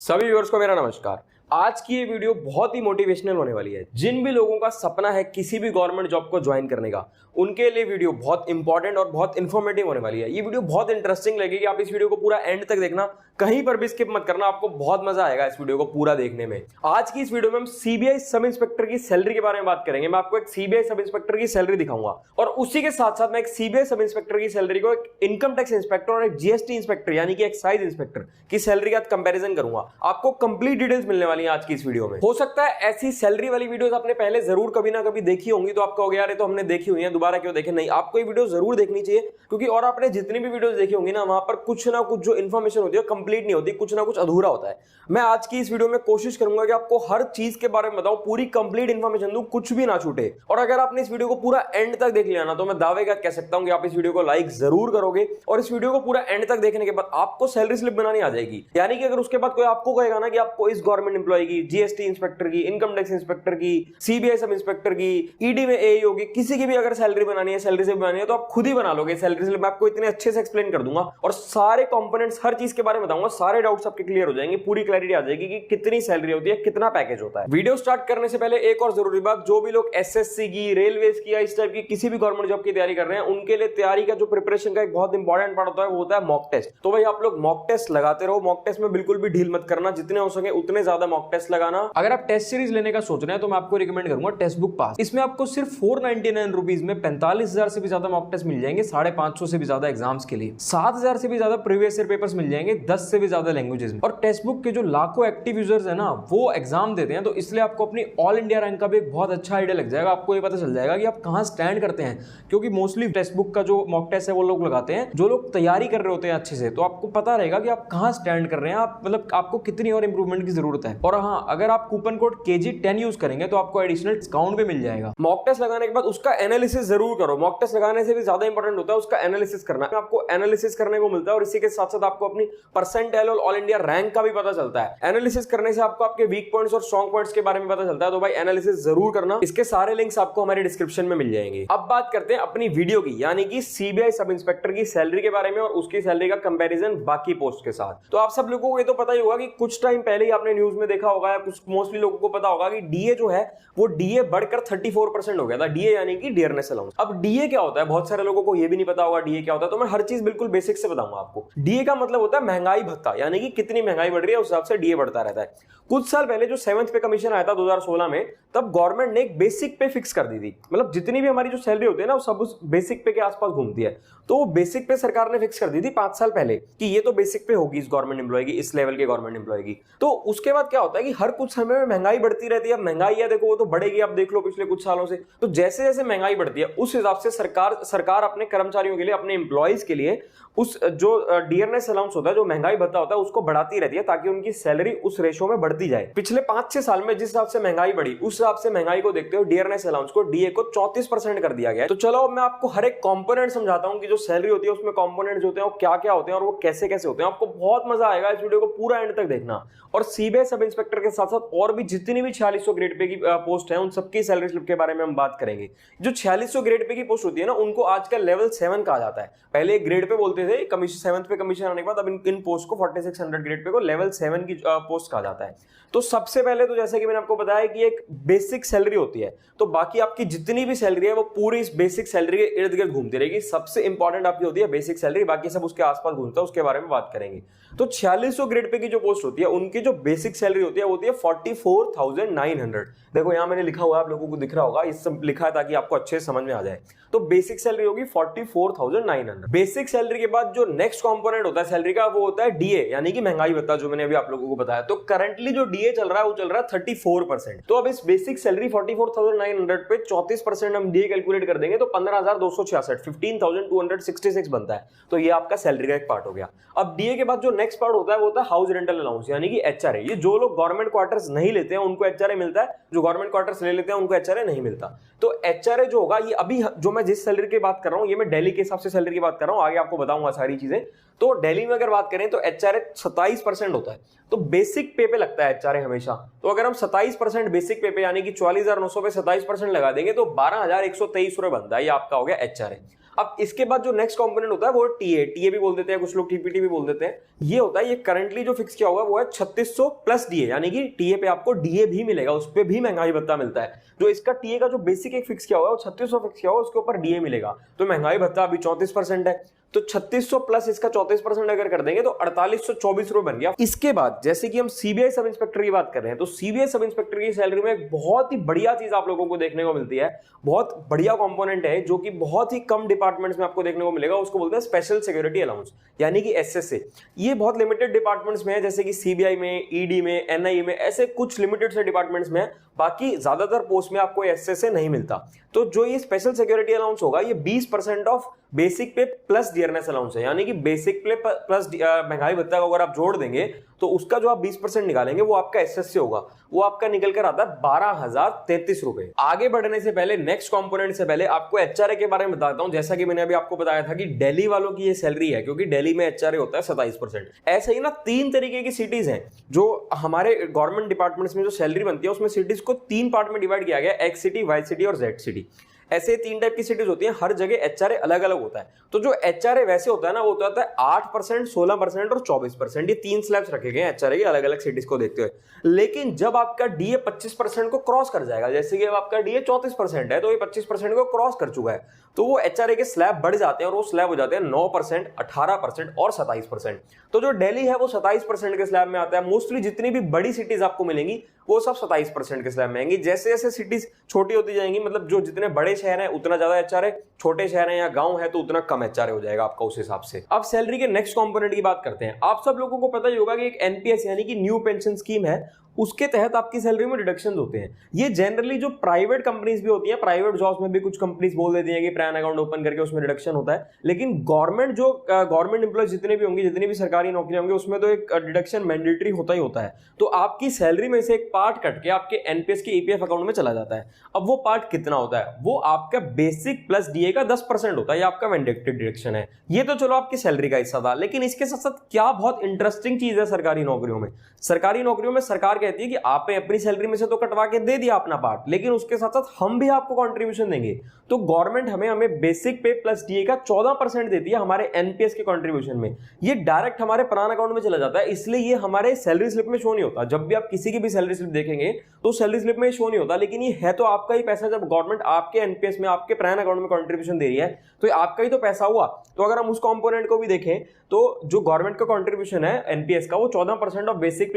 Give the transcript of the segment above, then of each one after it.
सभी व्यूअर्स को मेरा नमस्कार। आज की ये वीडियो बहुत ही मोटिवेशनल होने वाली है। जिन भी लोगों का सपना है किसी भी गवर्नमेंट जॉब को ज्वाइन करने का, उनके लिए वीडियो बहुत इंपॉर्टेंट और बहुत इन्फॉर्मेटिव होने वाली है। ये वीडियो बहुत इंटरेस्टिंग लगेगी। आप इस वीडियो को पूरा एंड तक देखना, कहीं पर भी स्किप मत करना। आपको बहुत मजा आएगा इस वीडियो को पूरा देखने में। आज की इस वीडियो में हम सीबीआई सब इंस्पेक्टर की सैलरी के बारे में बात करेंगे। मैं आपको एक सीबीआई सब इंस्पेक्टर की सैलरी दिखाऊंगा और उसी के साथ साथ मैं एक सीबीआई सब इंस्पेक्टर की सैलरी को एक इनकम टैक्स इंस्पेक्टर और एक जीएसटी इंस्पेक्टर यानी कि एक्साइज इंस्पेक्टर की सैलरी का कंपैरिजन करूंगा। आपको कंप्लीट डिटेल्स मिलने वाली है आज की इस वीडियो में। हो सकता है ऐसी सैलरी वाली वीडियोस आपने पहले जरूर कभी ना कभी देखी होंगी, तो आपका हो गया यार ये तो हमने देखी हुई है, दोबारा क्यों देखें। नहीं, आपको ये वीडियो जरूर देखनी चाहिए, क्योंकि और आपने जितनी भी वीडियोस देखी होंगी ना, वहां पर कुछ ना कुछ जो इन्फॉर्मेशन होती है कंप्लीट नहीं होती, कुछ ना कुछ अधूरा होता है। मैं आज की इस वीडियो में कोशिश करूंगा कि आपको हर चीज के बारे में बताऊं, पूरी कंप्लीट इन्फॉर्मेशन दूं, कुछ भी ना छूटे। और अगर आपने इस वीडियो को पूरा एंड तक देख लिया ना, तो मैं दावे का कह सकता हूं कि आप इस वीडियो को लाइक जरूर करोगे और इस वीडियो को पूरा एंड तक देखने के बाद आपको सैलरी स्लिप बनानी आ जाएगी। यानी कि अगर उसके बाद कोई आपको कहेगा ना कि आपको इस गवर्नमेंट एम्प्लॉय की, जीएसटी इंस्पेक्टर की, इनकम टैक्स इंस्पेक्टर की, सीबीआई सब इंस्पेक्टर की, ईडी में एई होगी, किसी की भी अगर सैलरी बनानी है, सैलरी स्लिप बनानी है, तो आप खुद ही बना लोगे सैलरी स्लिप। मैं आपको इतने अच्छे से एक्सप्लेन कर दूंगा और सारे कंपोनेंट्स, हर चीज के बारे में बताऊंगा। सारे डाउट्स आपके क्लियर हो जाएंगे, पूरी क्लैरिटी आ जाएगी कि कितनी सैलरी होती है, कितना पैकेज होता है। वीडियो स्टार्ट करने से पहले एक और जरूरी बात, जो भी लोग एसएससी की, रेलवेज की या इस टाइप की किसी भी गवर्नमेंट जॉब की तैयारी कर रहे हैं, उनके लिए तैयारी का जो प्रिपरेशन का एक बहुत इंपॉर्टेंट पार्ट होता है वो होता है मॉक टेस्ट। तो भाई आप लोग मॉक टेस्ट लगाते रहो। मॉक टेस्ट में बिल्कुल भी ढील मत करना, जितने हो सके उतने ज्यादा मॉक टेस्ट लगाना। अगर आप टेस्ट सीरीज लेने का सोच रहे हैं तो मैं आपको रिकमेंड करूंगा टेस्ट बुक पास। इसमें आपको सिर्फ 499 रुपीज में 45,000 से भी ज्यादा मॉक टेस्ट मिल जाएंगे, 550 से भी ज्यादा एग्जाम्स के लिए, 7,000 से भी ज्यादा प्रीवियस ईयर पेपर्स मिल जाएंगे, 10 से भी ज्यादा लैंग्वेजेस में। और टेक्स्ट बुक के जो लाखों एक्टिव यूजर्स है ना, वो एग्जाम देते हैं, तो इसलिए आपको अपनी ऑल इंडिया रैंक का भी एक बहुत अच्छा आइडिया लग जाएगा। आपको ये पता चल जाएगा कि आप कहां स्टैंड करते हैं, क्योंकि मोस्टली टेक्स्ट बुक का जो मॉक टेस्ट है वो लोग लगाते हैं जो लोग तैयारी कर रहे होते हैं अच्छे से। तो आपको पता रहेगा कि आप कहां स्टैंड कर रहे हैं, आप मतलब आपको कितनी और इंप्रूवमेंट की जरूरत है। और हाँ, अगर आप कूपन कोड KG10 यूज करेंगे तो आपको एडिशनल डिस्काउंट भी मिल जाएगा। मॉक टेस्ट लगाने के बाद उसका एनालिसिस जरूर करो। मॉक टेस्ट लगाने से भी ज्यादा इंपॉर्टेंट होता है उसका एनालिसिस करना। आपको एनालिसिस करने को मिलता है और इसी के साथ साथ आपको अपनी परसेंटाइल और ऑल इंडिया रैंक का भी पता चलता है। एनालिसिस करने से आपको आपके वीक पॉइंट्स और स्ट्रॉन्ग पॉइंट्स के बारे में पता चलता है। तो भाई एनालिसिस जरूर करना। इसके सारे लिंक्स आपको हमारे डिस्क्रिप्शन में मिल जाएंगे। अब बात करते हैं अपनी वीडियो की, यानी कि सीबीआई सब इंस्पेक्टर की सैलरी के बारे में और उसकी सैलरी का कंपैरिजन बाकी पोस्ट के साथ। तो आप सब लोगों को ये तो पता ही होगा कि कुछ टाइम पहले ही आपने न्यूज में देखा होगा या कुछ मोस्टली लोगों को पता होगा कि डीए जो है वो डीए बढ़कर 34% हो गया था। डीए यानी कि डियरनेस अलाउंस। अब डीए क्या होता है, बहुत सारे लोगों को ये भी नहीं पता होगा डीए क्या होता है, तो मैं हर चीज बिल्कुल बेसिक से बताऊंगा आपको। डीए का मतलब होता है महंगाई भत्ता, यानी कि कितनी महंगाई बढ़ रही है उस हिसाब से डीए बढ़ता रहता है। कुछ साल पहले जो 7th पे कमीशन आया था 2016 में, तब गवर्नमेंट ने एक बेसिक पे फिक्स कर दी थी। मतलब जितनी भी हमारी जो सैलरी होती है ना, वो सब उस बेसिक पे के आसपास घूमती है। तो वो बेसिक पे सरकार ने फिक्स कर दी थी 5 साल पहले कि ये तो बेसिक पे होगी इस गवर्नमेंट एम्प्लॉय की, इस लेवल के गवर्नमेंट एम्प्लॉय की। तो उसके बाद क्या होता है कि हर कुछ समय में महंगाई बढ़ती रहती है। महंगाई है देखो, वो तो बढ़ेगी, आप देख लो पिछले कुछ सालों से। तो जैसे जैसे महंगाई बढ़ती है उस हिसाब से सरकार अपने कर्मचारियों के लिए, अपने एम्प्लॉयज के लिए उस जो डियरनेस अलाउंस होता है, जो महंगाई भत्ता होता है, उसको बढ़ाती रहती है ताकि उनकी सैलरी उस रेशो में बढ़ती जाए। पिछले 5-6 साल में जिस हिसाब से महंगाई बढ़ी, उस हिसाब से महंगाई को देखते हुए डियरनेस अलाउंस को, डीए को 34% कर दिया गया है। तो चलो मैं आपको हर एक कंपोनेंट समझाता हूं कि जो सैलरी होती है उसमें कंपोनेंट्स होते हैं वो क्या क्या होते हैं और वो कैसे कैसे होते हैं। आपको बहुत मजा आएगा इस वीडियो को पूरा एंड तक देखना। और सीबीआई सब इंस्पेक्टर के साथ साथ और भी जितनी भी 4600 ग्रेड पे की पोस्ट है, उन सबकी सैलरी स्लिप के बारे में हम बात करेंगे। जो 4600 ग्रेड पे की पोस्ट होती है ना, उनको आजकल लेवल 7 कहा जाता है। पहले ग्रेड पे बोलते थे, कमीशन 7th पे कमीशन आने के बाद अब इन पोस्ट को 4600 ग्रेड पे को लेवल 7 की पोस्ट कहा जाता है। तो सबसे पहले तो जैसे कि मैंने आपको बताया कि एक बेसिक सैलरी होती है, तो बाकी आपकी जितनी भी सैलरी है वो पूरी इस बेसिक सैलरी के इर्द गिर्द घूमती रहेगी। सबसे इंपॉर्टेंट आपकी होती है बेसिक सैलरी, बाकी सब उसके आसपास घूमता है, उसके बारे में बात करेंगे। तो 4600 ग्रेड पे की जो पोस्ट होती है, उनकी जो बेसिक सैलरी होती है वो होती है 44,900। देखो यहां मैंने लिखा हुआ है, आप लोगों को दिख रहा होगा, इस सब लिखा है ताकि आपको अच्छे से समझ में आ जाए। तो बेसिक सैलरी होगी 44,900। बेसिक सैलरी के बाद जो नेक्स्ट कंपोनेंट होता है सैलरी का, वो होता है डीए, यानी कि महंगाई भत्ता, जो मैंने अभी आप लोगों को बताया। तो करंटली जो डीए चल रहा है वो चल रहा है 34%। तो अब इस बेसिक सैलरी 44,900 पे 34% हम डीए कैलकुलेट कर देंगे तो 15,266, 15,266 बनता है। तो ये आपका सैलरी का एक पार्ट हो गया। अब डीए के बाद जो नेक्स्ट पार्ट होता है वो होता है हाउस रेंटल अलाउंस, यानी कि एचआरए। ये जो लोग गवर्नमेंट क्वार्टर्स नहीं लेते हैं उनको एचआरए मिलता है, जो गवर्नमेंट क्वार्टर्स ले लेते हैं उनको एचआरए नहीं मिलता। तो एचआरए जो होगा, ये अभी जो मैं जिस सैलरी की बात कर रहा हूं, ये मैं दिल्ली के हिसाब से सैलरी की बात कर रहा हूं, आगे आपको बताऊंगा सारी चीजें। तो दिल्ली में अगर बात करें तो एचआरए 27% होता है। तो बेसिक पे पे लगता है एचआरए हमेशा। तो अगर हम 27% बेसिक पे यानी कि 44,900 पे 27% लगा देंगे तो 12,123 रुपए बनता है। ये आपका हो गया एचआरए। अब इसके बाद जो नेक्स्ट कंपोनेंट होता है वो टीए भी बोल देते हैं कुछ लोग, टीपीटी भी बोल देते हैं। ये होता है, ये करंटली जो फिक्स किया हुआ है वो है 3600 प्लस डीए, यानी कि टीए पे आपको डीए भी मिलेगा, उस पे भी महंगाई भत्ता मिलता है। जो इसका टीए का जो बेसिक एक फिक्स किया हुआ है वो 3600 फिक्स किया हुआ है, उसके ऊपर डीए मिलेगा। तो महंगाई भत्ता अभी 34% है, तो 3600 प्लस इसका 34% अगर कर देंगे तो 4824 रुपए बन गया। इसके बाद जैसे कि हम सीबीआई सब इंस्पेक्टर की बात कर रहे हैं, तो सीबीआई सब इंस्पेक्टर की सैलरी में एक बहुत ही बढ़िया चीज आप लोगों को देखने को मिलती है, बहुत बढ़िया कंपोनेंट है जो कि बहुत ही कम डिपार्टमेंट्स में आपको देखने को मिलेगा। उसको बोलते हैं स्पेशल सिक्योरिटी अलाउंस, यानी कि एसएसए। ये बहुत लिमिटेड डिपार्टमेंट्स में है, जैसे कि सीबीआई में, ईडी में, एनआईए में, ऐसे कुछ लिमिटेड से डिपार्टमेंट्स में है। बाकी ज्यादातर पोस्ट में आपको एसएसए नहीं मिलता। तो जो ये स्पेशल सिक्योरिटी अलाउंस होगा, ये 20% ऑफ बेसिक पे प्लस डियरनेस अलाउंस है, यानी कि बेसिक पे प्लस महंगाई भत्ता को अगर आप जोड़ देंगे तो उसका जो आप 20% निकालेंगे वो आपका एसएससी होगा, वो आपका निकल कर आता है 12,033 रुपए। आगे बढ़ने से पहले, नेक्स्ट कंपोनेंट से पहले आपको एचआरए के बारे में बताता हूं। जैसा कि मैंने अभी आपको बताया था कि दिल्ली वालों की ये सैलरी है, क्योंकि दिल्ली में एचआरए होता है 27%। ऐसे ही ना 3 तरीके की सिटीज हैं जो हमारे गवर्नमेंट डिपार्टमेंट्स में जो सैलरी बनती है उसमें सिटीज को 3 पार्ट में डिवाइड किया गया, एक्स सिटी, वाई सिटी और जेड सिटी। ऐसे 3 टाइप की सिटीज होती हैं, हर जगह एचआरए अलग अलग होता है। तो जो एचआरए वैसे होता है ना, वो होता है 8%, 16% और 24%। ये 3 स्लैब्स रखे गए हैं एचआरए के अलग अलग सिटीज को देखते हुए। लेकिन जब आपका डीए 25% को क्रॉस कर जाएगा, जैसे कि अब आपका डीए 34% है, तो ये 25% को क्रॉस कर चुका है, तो वो एचआरए के स्लैब बढ़ जाते हैं और वो स्लैब हो जाते हैं 9%, 18% और 27%। तो जो दिल्ली है वो 27% के स्लैब में आता है। मोस्टली जितनी भी बड़ी सिटीज आपको मिलेंगी वो सब 27% के स्लैब में आएंगी। जैसे जैसे सिटीज छोटी होती जाएंगी, मतलब जो जितने बड़े शहर हैं उतना ज्यादा एचआरए, छोटे शहर हैं या गांव है तो उतना कम एचआरए हो जाएगा आपका उस हिसाब से। अब सैलरी के नेक्स्ट कंपोनेंट की बात करते हैं। आप सब लोगों को पता ही होगा कि एक एनपीएस यानी कि न्यू पेंशन स्कीम है, उसके तहत आपकी सैलरी में डिडक्शन होते हैं। ये जनरली जो प्राइवेट कंपनीज भी होती हैं, प्राइवेट जॉब्स में भी कुछ कंपनीज बोल देती हैं कि पैन अकाउंट ओपन करके उसमें डिडक्शन होता है, लेकिन गवर्नमेंट जो गवर्नमेंट एम्प्लॉय जितने भी होंगे, जितनी भी सरकारी नौकरियां होंगी, उसमें तो एक डिडक्शन मैंडेटरी होता ही होता है। तो आपकी सैलरी में से एक पार्ट कट के आपके एनपीएस के ईपीएफ अकाउंट में चला जाता है। अब वो पार्ट कितना होता है? वो आपका बेसिक प्लस डीए का 10% होता है, ये आपका मैंडेटरी डिडक्शन है। ये तो चलो आपकी सैलरी का हिस्सा था, लेकिन इसके साथ साथ क्या बहुत इंटरेस्टिंग चीज है सरकारी नौकरियों में। सरकारी नौकरियों में सरकार कहती है कि आपने अपनी सैलरी में से तो कटवा के दे दिया अपना पार्ट, लेकिन उसके साथ साथ हम भी आपको कंट्रीब्यूशन देंगे। तो गवर्नमेंट हमें बेसिक पे प्लस डीए का 14% देती है हमारे एनपीएस के कंट्रीब्यूशन में। ये डायरेक्ट हमारे प्राण अकाउंट में चला जाता है, इसलिए ये हमारे सैलरी स्लिप में शो नहीं होता। जब भी आप किसी की भी सैलरी स्लिप देखेंगे तो सैलरी स्लिप में शो नहीं होता, लेकिन ये है तो आपका ही पैसा। जब गवर्नमेंट आपके एनपीएस में, आपके प्राण अकाउंट में कंट्रीब्यूशन दे रही है तो ये आपका ही तो पैसा हुआ। तो अगर हम उस कंपोनेंट को भी देखें तो जो गवर्नमेंट का कंट्रीब्यूशन है एनपीएस का, वो 14% ऑफ बेसिक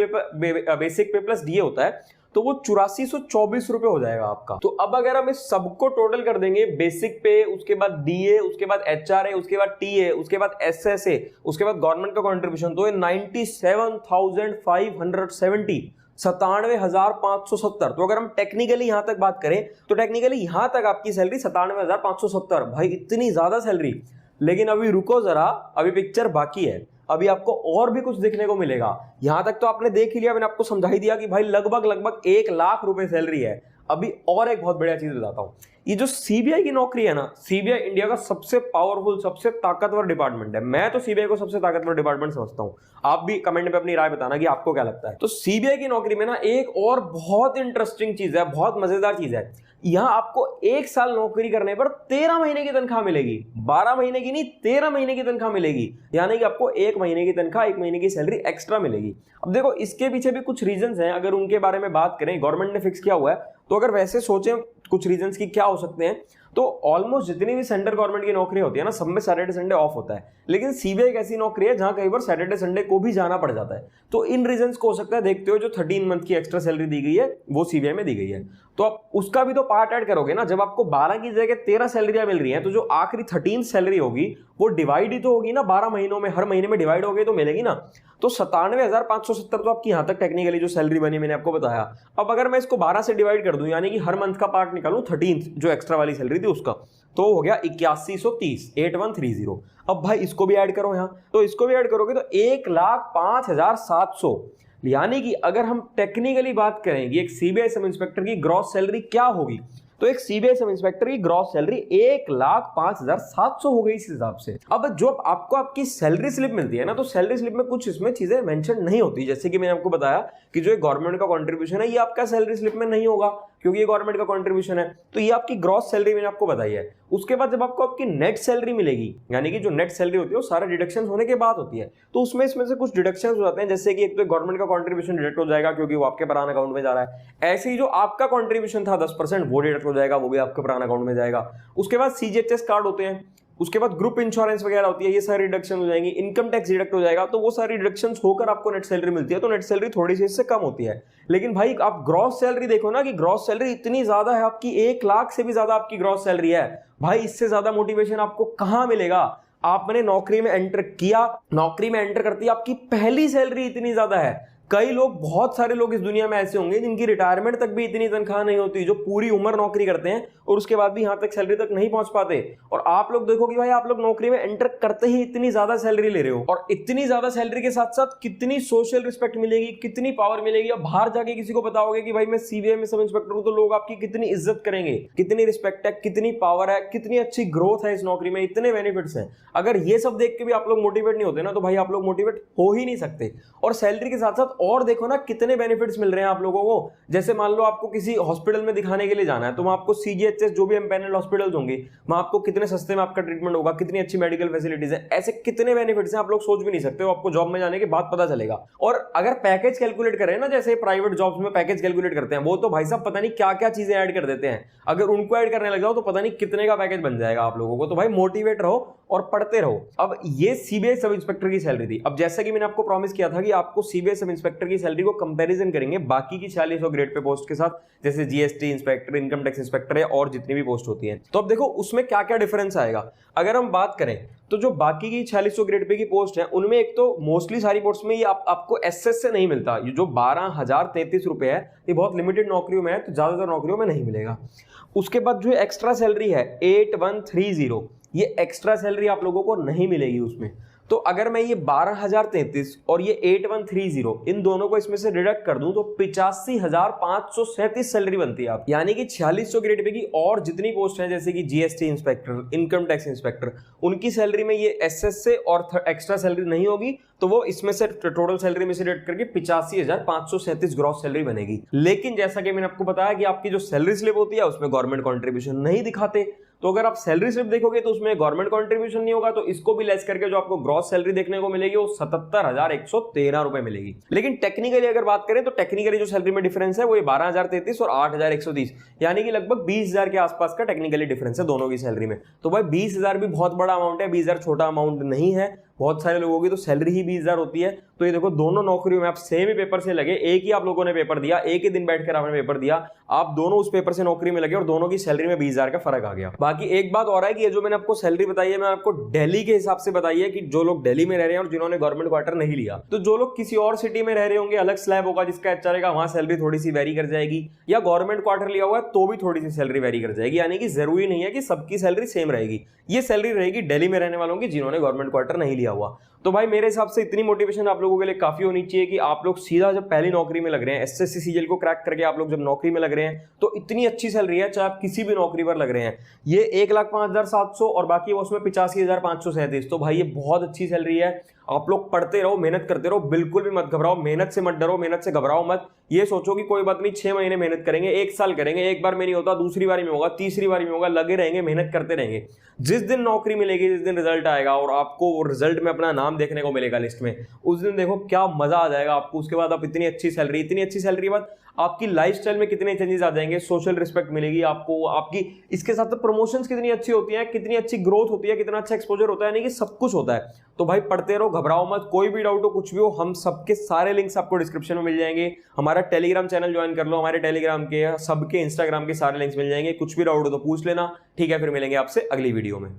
पे प्लस डीए होता है, तो वो 8424 रुपए हो जाएगा आपका। तो अब अगर हम इस सबको टोटल कर देंगे, बेसिक पे, उसके बाद डीए, उसके बाद एचआरए, उसके बाद टीए, उसके बाद एसएसए, उसके बाद गवर्नमेंट का कंट्रीब्यूशन, तो ये 97,570, 97,570। तो अगर हम टेक्निकली यहां तक बात करें तो टेक्निकली यहां तक आपकी सैलरी 97,570। भाई इतनी ज्यादा सैलरी। लेकिन अभी रुको जरा, अभी पिक्चर बाकी है, अभी आपको और भी कुछ देखने को मिलेगा। यहां तक तो आपने देख ही लिया, मैंने आपको समझा ही दिया कि भाई लगभग 1 लाख रुपए सैलरी है। अभी और एक बहुत बढ़िया चीज बताता हूं। ये जो सीबीआई की नौकरी है ना, सीबीआई इंडिया का सबसे पावरफुल, सबसे ताकतवर डिपार्टमेंट है। मैं तो सीबीआई को सबसे ताकतवर डिपार्टमेंट समझता हूं। आप भी कमेंट में अपनी राय बताना कि आपको क्या लगता है। तो सीबीआई की नौकरी में ना एक और बहुत इंटरेस्टिंग चीज है, बहुत मजेदार चीज है। यहां आपको 1 साल नौकरी करने पर 13 महीने की तनख्वाह मिलेगी। 12 महीने की नहीं, 13 महीने की तनख्वाह मिलेगी। यानी कि आपको 1 महीने की तनख्वाह, 1 महीने की सैलरी एक्स्ट्रा मिलेगी। अब देखो इसके पीछे भी कुछ रीजंस हैं, अगर उनके बारे में बात करें, गवर्नमेंट ने फिक्स किया हुआ है, तो अगर वैसे सोचें कुछ रीजंस की क्या हो सकते हैं, तो ऑलमोस्ट जितनी भी सेंट्रल गवर्नमेंट की नौकरी होती है ना, सब में सैटरडे संडे ऑफ होता है। लेकिन सीबीआई एक ऐसी नौकरी है जहां कई बार सैटरडे संडे को भी जाना पड़ जाता है। तो इन रीजंस को हो सकता है देखते हो, जो 13 मंथ की एक्स्ट्रा सैलरी दी गई है वो सीबीआई में दी गई है। तो आप उसका भी तो पार्ट ऐड करोगे ना। जब आपको 12 की जगह 13 सैलरियां मिल रही हैं, तो जो आखिरी 13 सैलरी होगी वो डिवाइड ही तो होगी ना 12 महीनों में, हर महीने में डिवाइड हो गई तो मिलेगी ना। तो 97,570 तो आपकी यहां तक टेक्निकली जो सैलरी बनी मैंने आपको बताया। अब अगर मैं इसको 12 से डिवाइड कर दूं, यानी कि हर मंथ का पार्ट निकालूं 13 जो एक्स्ट्रा वाली सैलरी थी उसका, तो हो गया 8130, 8130। अब भाई इसको भी ऐड करो यहां, तो इसको भी ऐड करोगे तो 1,05,700। यानी कि अगर हम टेक्निकली बात करेंगे एक सीबीआई सब इंस्पेक्टर की ग्रॉस सैलरी क्या होगी, तो एक सीबीआई सब इंस्पेक्टर की ग्रॉस सैलरी 1,05,700 हो गई इस हिसाब से। अब जो आपको आपकी सैलरी स्लिप मिलती है ना, तो सैलरी स्लिप में कुछ इसमें चीजें मेंशन नहीं होती। जैसे कि मैंने आपको बताया कि जो गवर्नमेंट का कंट्रीब्यूशन है ये आपका सैलरी स्लिप में नहीं होगा, क्योंकि ये गवर्नमेंट का कंट्रीब्यूशन है। तो ये आपकी ग्रॉस सैलरी मैंने आपको बताई है। उसके बाद जब आपको आपकी नेट सैलरी मिलेगी, यानी कि जो नेट सैलरी होती है वो सारे डिडक्शन होने के बाद होती है, तो उसमें इसमें से कुछ डिडक्शन हो जाते हैं, जैसे कि एक तो गवर्नमेंट का कंट्रीब्यूशन डिडक्ट हो जाएगा क्योंकि वो आपके पुराने अकाउंट में जा रहा है। ऐसे ही जो आपका कंट्रीब्यूशन था 10% वो डिडक्ट हो जाएगा, वो भी आपके पुराने अकाउंट में जाएगा। उसके बाद सीजीएचएस कार्ड होते हैं, उसके बाद ग्रुप इंश्योरेंस वगैरह होती है, ये सारी डिडक्शन हो जाएंगी। इनकम टैक्स डिडक्ट हो जाएगा, तो वो सारी डिडक्शन होकर आपको नेट सैलरी मिलती है। तो नेट सैलरी थोड़ी सी इससे कम होती है। लेकिन भाई आप ग्रॉस सैलरी देखो ना कि ग्रॉस सैलरी इतनी ज्यादा है आपकी, 1 लाख से भी ज्यादा आपकी ग्रॉस सैलरी है। भाई इससे ज्यादा मोटिवेशन आपको कहां मिलेगा। आपने नौकरी में एंटर किया, नौकरी में एंटर करती आपकी पहली सैलरी इतनी ज्यादा है। कई लोग, बहुत सारे लोग इस दुनिया में ऐसे होंगे जिनकी रिटायरमेंट तक भी इतनी तनख्वाह नहीं होती, जो पूरी उम्र नौकरी करते हैं और उसके बाद भी यहां तक सैलरी तक नहीं पहुंच पाते। और आप लोग देखो कि भाई आप लोग नौकरी में एंटर करते ही इतनी ज्यादा सैलरी ले रहे हो, और इतनी ज्यादा सैलरी के साथ साथ कितनी सोशल रिस्पेक्ट मिलेगी, कितनी पावर मिलेगी। अब बाहर जाके किसी को बताओगे कि भाई मैं सीबीआई में सब इंस्पेक्टर हूं, तो लोग आपकी कितनी इज्जत करेंगे, कितनी रिस्पेक्ट है, कितनी पावर है, कितनी अच्छी ग्रोथ है इस नौकरी में, इतने बेनिफिट्स हैं। अगर ये सब देख के भी आप लोग मोटिवेट नहीं होते ना, तो भाई आप लोग मोटिवेट हो ही नहीं सकते। और सैलरी के साथ साथ और देखो ना कितने बेनिफिट्स मिल रहे हैं आप लोगों को। जैसे मान लो आपको किसी हॉस्पिटल में दिखाने के लिए जाना है, तो वहां आपको सीजीएचएस, जो भी एम्पैनल्ड हॉस्पिटल्स होंगे, वहां आपको कितने सस्ते में आपका ट्रीटमेंट होगा, कितनी अच्छी मेडिकल फैसिलिटीज है। ऐसे कितने बेनिफिट्स हैं आप लोग सोच भी नहीं सकते हो, आपको जॉब में जाने के बाद पता चलेगा। और अगर पैकेज कैलकुलेट करें ना, जैसे प्राइवेट जॉब्स में पैकेज कैलकुलेट करते हैं, वो तो भाई साहब पता नहीं क्या क्या चीजें ऐड कर देते हैं। अगर उनको ऐड करने लग जाओ तो पता नहीं कितने का पैकेज बन जाएगा आप लोगों को। तो भाई मोटिवेट रहो और पढ़ते रहो। अब ये सीबीआई सब इंस्पेक्टर की सैलरी थी। अब जैसा कि मैंने आपको प्रॉमिस किया था कि आपको सीबीआई सब इंस्पेक्टर की सैलरी को कंपैरिजन करेंगे बाकी की 4600 ग्रेड पे पोस्ट के साथ, जैसे GST inspector, income tax inspector है और जितनी भी पोस्ट होती है। तो अब देखो उसमें क्या क्या डिफरेंस आएगा। अगर हम बात करें तो जो बाकी की 4600 ग्रेड पे की पोस्ट है, उनमें एक तो मोस्टली सारी पोस्ट में ये आपको एसएस से नहीं मिलता। ये जो 12,033 रुपए है, ये बहुत लिमिटेड नौकरियों में है, तो ज्यादातर नौकरियों में नहीं मिलेगा। उसके बाद जो एक्स्ट्रा सैलरी है 8130, ये एक्स्ट्रा सैलरी आप लोगों को नहीं मिलेगी उसमें। तो अगर मैं ये 12,033 और ये 8130 इन दोनों को इसमें से डिडक्ट कर दूं तो 85,537 सैलरी बनती है आप। यानी कि 4600 ग्रेड पे की और जितनी पोस्ट हैं, जैसे कि GST inspector, income tax inspector, उनकी सैलरी में ये एसएस से और एक्स्ट्रा सैलरी नहीं होगी, तो वो इसमें से टोटल सैलरी में से डिडक्ट करके 85,537 ग्रॉस सैलरी बनेगी। लेकिन जैसा कि मैंने आपको बताया कि आपकी जो सैलरी स्लिप होती है उसमें गवर्नमेंट कॉन्ट्रीब्यूशन नहीं दिखाते। तो अगर आप सैलरी स्लिप देखोगे तो उसमें गवर्नमेंट कंट्रीब्यूशन नहीं होगा, तो इसको भी लेस करके जो आपको ग्रॉस सैलरी देखने को मिलेगी वो 77,113 रुपए मिलेगी। लेकिन टेक्निकली अगर बात करें तो टेक्निकली जो सैलरी में डिफरेंस है वो ये 12,033 और 8,130, यानी कि लगभग 20,000 के आसपास का टेक्निकली डिफरेंस है दोनों की सैलरी में। तो भाई 20,000 भी बहुत बड़ा अमाउंट है, 20,000 छोटा अमाउंट नहीं है। बहुत सारे लोगों की तो सैलरी ही 20,000 होती है। तो ये देखो दोनों नौकरियों में आप सेम ही पेपर से लगे, एक ही आप लोगों ने पेपर दिया, एक ही दिन बैठकर आपने पेपर दिया, आप दोनों उस पेपर से नौकरी में लगे और दोनों की सैलरी में 20,000 का फर्क आ गया। बाकी एक बात और है कि ये जो मैंने आपको सैलरी बताई है, मैं आपको दिल्ली के हिसाब से बताई है कि जो लोग दिल्ली में रह रहे हैं और जिन्होंने गवर्नमेंट क्वार्टर नहीं लिया, तो जो लोग किसी और सिटी में रह रहे होंगे, अलग स्लैब होगा जिसका एचआर रहेगा, वहां सैलरी थोड़ी सी वेरी कर जाएगी, या गवर्नमेंट क्वार्टर लिया हुआ है तो भी थोड़ी सी सैलरी वेरी कर जाएगी। यानी कि जरूरी नहीं है कि सबकी सैलरी सेम रहेगी। ये सैलरी रहेगी दिल्ली में रहने वालों की जिन्होंने गवर्नमेंट क्वार्टर नहीं लिया हुआ। तो भाई मेरे हिसाब से इतनी मोटिवेशन आप लोगों के लिए काफी होनी चाहिए कि आप लोग सीधा जब पहली नौकरी में लग रहे हैं, एसएससी सीजीएल को क्रैक करके आप लोग जब नौकरी में लग रहे हैं, तो इतनी अच्छी सैलरी है, चाहे आप किसी भी नौकरी पर लग रहे हैं। ये 1,05,700 और बाकी वो उसमें 85,537। तो भाई ये बहुत अच्छी सैलरी है। आप लोग पढ़ते रहो, मेहनत करते रहो, बिल्कुल भी मत घबराओ, मेहनत से मत डरो, मेहनत से घबराओ मत। ये सोचो कि कोई बात नहीं, 6 महीने मेहनत करेंगे, 1 साल करेंगे, एक बार में नहीं होता, दूसरी बार में होगा, तीसरी बार में होगा, लगे रहेंगे, मेहनत करते रहेंगे। जिस दिन नौकरी मिलेगी, जिस दिन रिजल्ट आएगा और आपको वो रिजल्ट में अपना नाम देखने को मिलेगा लिस्ट में, उस दिन देखो क्या मजा आ जाएगा आपको। उसके बाद आप इतनी अच्छी सैलरी के बाद आपकी लाइफस्टाइल में कितने चेंजेस आ जाएंगे, सोशल रिस्पेक्ट मिलेगी आपको, आपकी इसके साथ प्रमोशंस कितनी अच्छी होती है, कितनी अच्छी ग्रोथ होती है, कितना अच्छा एक्सपोजर होता है, यानी कि सब कुछ होता है। तो भाई पढ़ते रहो, घबराओ मत, कोई भी डाउट हो, कुछ भी हो, हम सबके सारे लिंक्स आपको डिस्क्रिप्शन में मिल जाएंगे। हमारा टेलीग्राम चैनल ज्वाइन कर लो, हमारे टेलीग्राम के, सबके इंस्टाग्राम के सारे लिंक्स मिल जाएंगे। कुछ भी डाउट हो तो पूछ लेना, ठीक है? फिर मिलेंगे आपसे अगली वीडियो में।